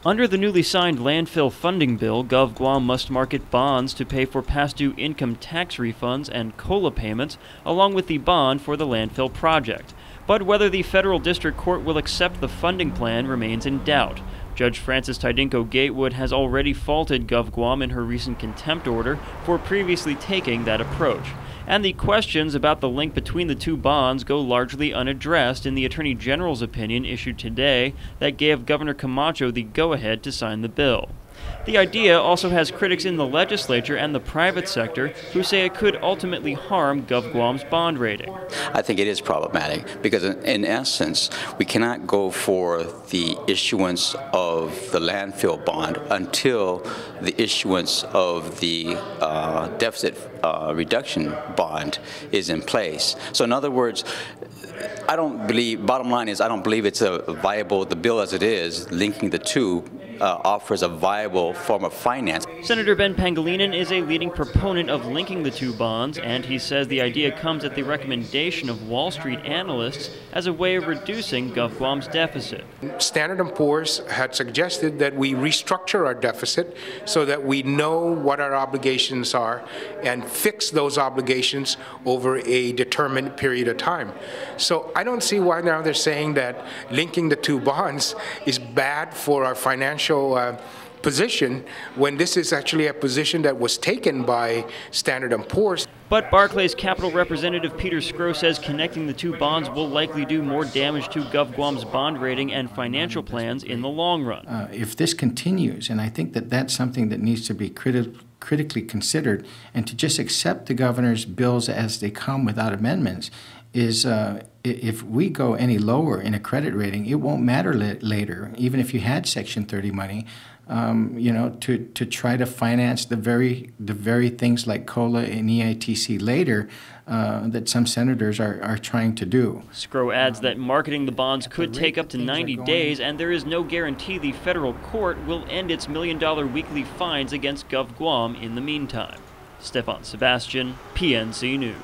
Under the newly signed landfill funding bill, GovGuam must market bonds to pay for past due income tax refunds and COLA payments, along with the bond for the landfill project. But whether the federal district court will accept the funding plan remains in doubt. Judge Frances Tidinko Gatewood has already faulted GovGuam in her recent contempt order for previously taking that approach. And the questions about the link between the two bonds go largely unaddressed in the Attorney General's opinion issued today that gave Governor Camacho the go-ahead to sign the bill. The idea also has critics in the legislature and the private sector who say it could ultimately harm GovGuam's bond rating. I think it is problematic because, in essence, we cannot go for the issuance of the landfill bond until the issuance of the deficit reduction bond is in place. So, in other words, I don't believe, bottom line is, I don't believe it's a viable, the bill as it is, linking the two, offers a viable form of finance. Senator Ben Pangilinan is a leading proponent of linking the two bonds, and he says the idea comes at the recommendation of Wall Street analysts as a way of reducing GovGuam's deficit. Standard & Poor's had suggested that we restructure our deficit so that we know what our obligations are and fix those obligations over a determined period of time. So I don't see why now they're saying that linking the two bonds is bad for our financial position when this is actually a position that was taken by Standard & Poor's. But Barclays Capital Representative Peter Scrow says connecting the two bonds will likely do more damage to GovGuam's bond rating and financial plans in the long run. If this continues, and I think that that's something that needs to be critically considered, and to just accept the governor's bills as they come without amendments, is if we go any lower in a credit rating, it won't matter later, even if you had Section 30 money, you know, to try to finance the very things like COLA and EITC later that some senators are trying to do. Scrow adds that marketing the bonds could take up to 90 days, and there is no guarantee the federal court will end its $1 million weekly fines against GovGuam in the meantime. Stefan Sebastian, PNC News.